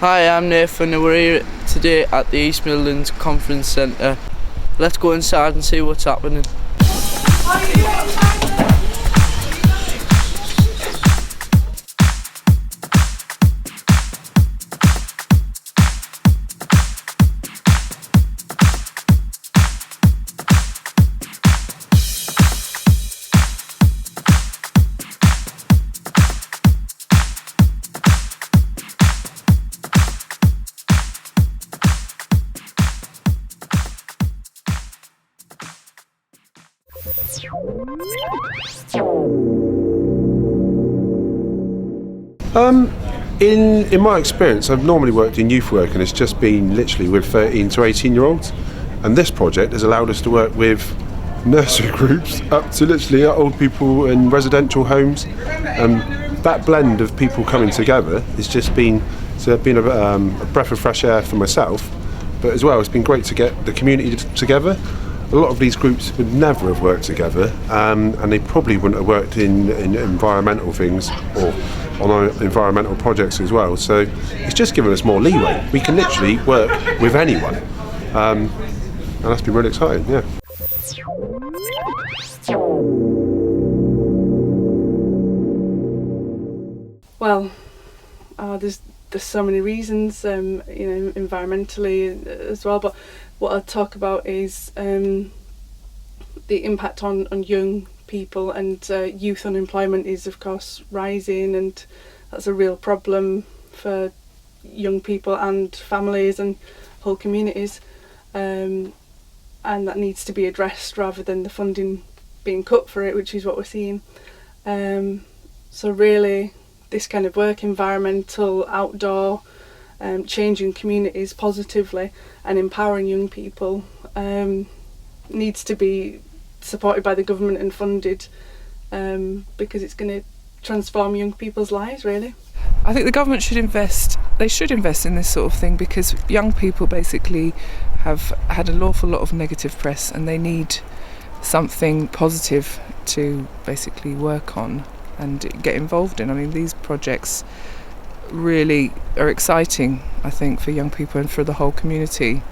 Hi, I'm Nathan and we're here today at the East Midlands Conference Centre. Let's go inside and see what's happening. In my experience, I've normally worked in youth work and it's just been literally with 13 to 18 year olds, and this project has allowed us to work with nursery groups up to literally old people in residential homes. That blend of people coming together has just been a breath of fresh air for myself, but as well it's been great to get the community together. A lot of these groups would never have worked together, and they probably wouldn't have worked in environmental things or on our environmental projects as well. So it's just given us more leeway. We can literally work with anyone, and that's been really exciting. Yeah. Well, there's so many reasons, environmentally as well. But what I'll talk about is the impact on young people, and youth unemployment is of course rising, and that's a real problem for young people and families and whole communities, and that needs to be addressed rather than the funding being cut for it, which is what we're seeing. So really this kind of work, environmental, outdoor, changing communities positively and empowering young people, needs to be supported by the government and funded, because it's going to transform young people's lives, really. I think the government should invest in this sort of thing, because young people basically have had an awful lot of negative press and they need something positive to basically work on and get involved in. I mean, these projects really are exciting, I think, for young people and for the whole community.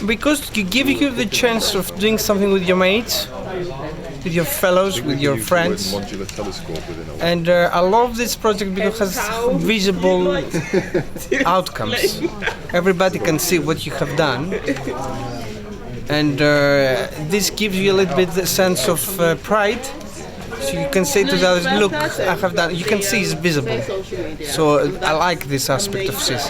Because it gives you the chance of doing something with your mates, with your fellows, with your friends. And I love this project because it has visible outcomes. Everybody can see what you have done. And this gives you a little bit the sense of pride. So you can say to the others, look, I have done. You can see it's visible. So I like this aspect of CC.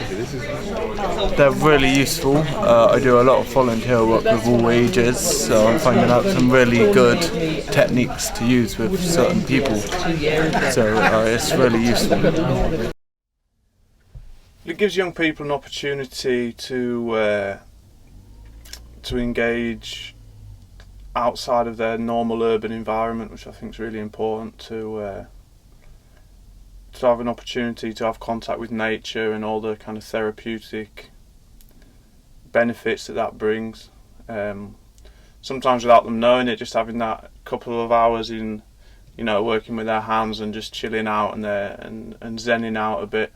They're really useful. I do a lot of volunteer work with all ages, so I'm finding out some really good techniques to use with certain people. So it's really useful. It gives young people an opportunity to engage outside of their normal urban environment, which I think is really important, to have an opportunity to have contact with nature and all the kind of therapeutic benefits that brings. Sometimes without them knowing it, just having that couple of hours in, working with their hands and just chilling out and zenning out a bit,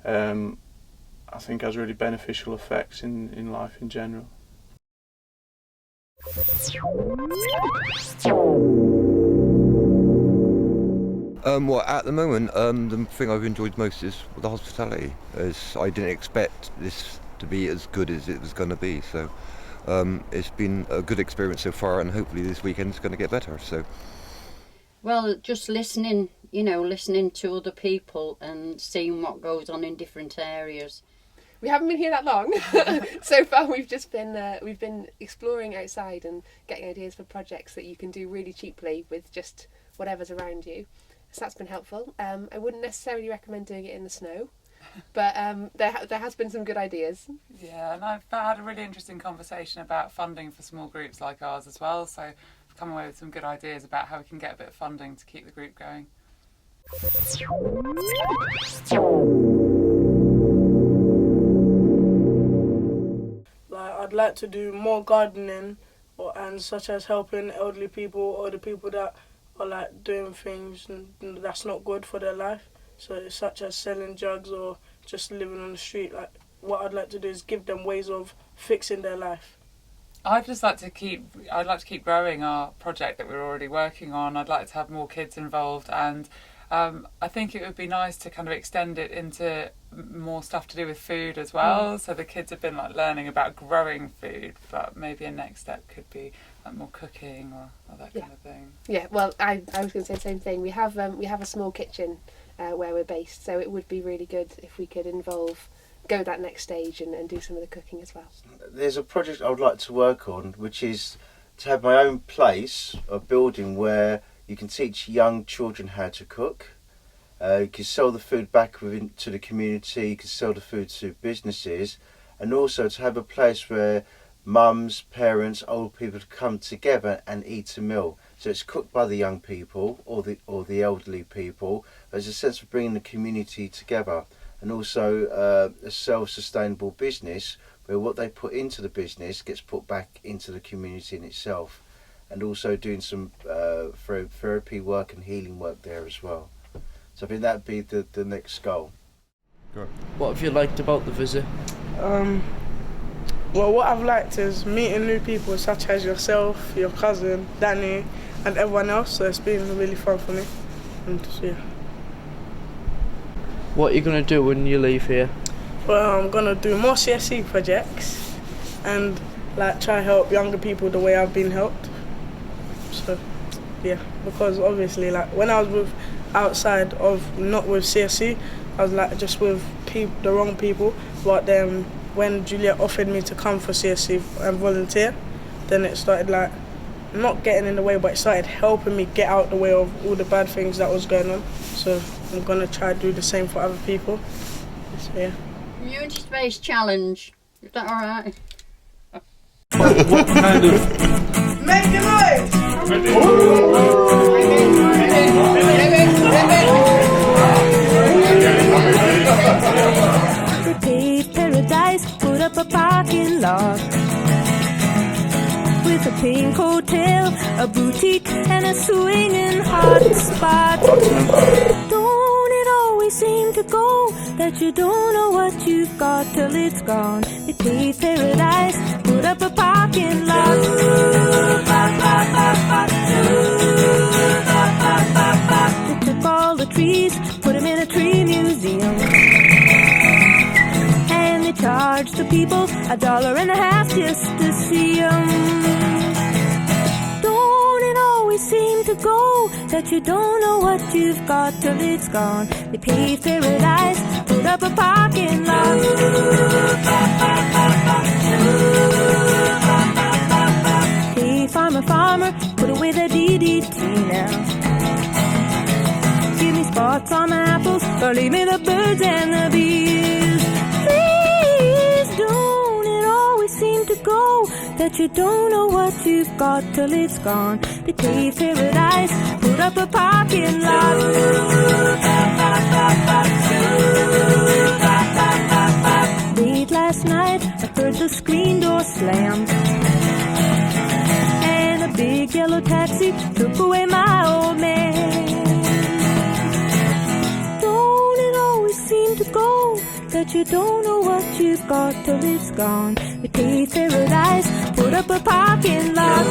I think has really beneficial effects in life in general. Well, at the moment, the thing I've enjoyed most is the hospitality. As I didn't expect this to be as good as it was going to be, so it's been a good experience so far, and hopefully this weekend's going to get better. So, well, just listening to other people and seeing what goes on in different areas. We haven't been here that long. So far we've just been exploring outside and getting ideas for projects that you can do really cheaply with just whatever's around you. So that's been helpful. I wouldn't necessarily recommend doing it in the snow, but there has been some good ideas. Yeah, and I've had a really interesting conversation about funding for small groups like ours as well, so I've come away with some good ideas about how we can get a bit of funding to keep the group going. I'd like to do more gardening, and such as helping elderly people or the people that or like doing things that's not good for their life. So such as selling drugs or just living on the street. Like what I'd like to do is give them ways of fixing their life. I'd like to keep growing our project that we're already working on. I'd like to have more kids involved, and I think it would be nice to kind of extend it into more stuff to do with food as well. So the kids have been like learning about growing food, but maybe a next step could be like more cooking or that kind of thing. Yeah, well, I was going to say the same thing. We have a small kitchen where we're based, so it would be really good if we could go that next stage and do some of the cooking as well. There's a project I would like to work on, which is to have my own place, a building where you can teach young children how to cook. You can sell the food back to the community, you can sell the food to businesses, and also to have a place where mums, parents, old people come together and eat a meal. So it's cooked by the young people or the elderly people. There's a sense of bringing the community together, and also a self-sustainable business where what they put into the business gets put back into the community in itself, and also doing some therapy work and healing work there as well. So I think that'd be the next goal. What have you liked about the visit? Well, what I've liked is meeting new people such as yourself, your cousin, Danny, and everyone else. So it's been really fun for me. And yeah. What are you going to do when you leave here? Well, I'm going to do more CSC projects and like try help younger people the way I've been helped. So yeah, because obviously like when I was outside of not with CSC, I was like just with the wrong people. But then when Juliet offered me to come for CSC and volunteer, then it started like not getting in the way, but it started helping me get out the way of all the bad things that was going on. So I'm gonna try to do the same for other people. So yeah. Community space challenge. Is that all right? What kind of? Make the noise! The paved paradise, put up a parking lot with a pink hotel, a boutique, and a swinging hot spot. Don't it always seem to go that you don't know what you've got till it's gone? The paved paradise, put up a parking lot. They took all the trees, put them in a tree museum, and they charged the people $1.50 just to see them. Don't it always seem to go that you don't know what you've got till it's gone? They paved paradise, put up a parking lot. Hey farmer, farmer, put away the DDT now. Give me spots on my apples, or leave me the birds and the bees. Please don't it always seem to go that you don't know what you've got till it's gone? They paved paradise, put up a parking lot. Late last night, I heard the screen door slam, and a big yellow taxi took away my old man. Don't it always seem to go that you don't know what you've got till it's gone? They paved paradise, put up a parking lot.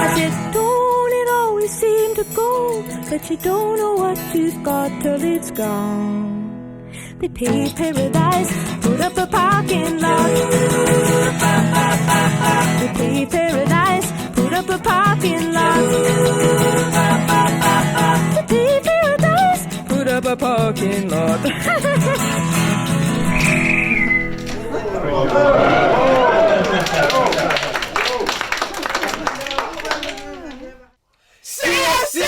I said, don't it always seem to go that you don't know what you've got till it's gone? They paved paradise, put up a parking lot. They paved paradise, put up a parking lot. They paved paradise, put up a parking lot. CSC!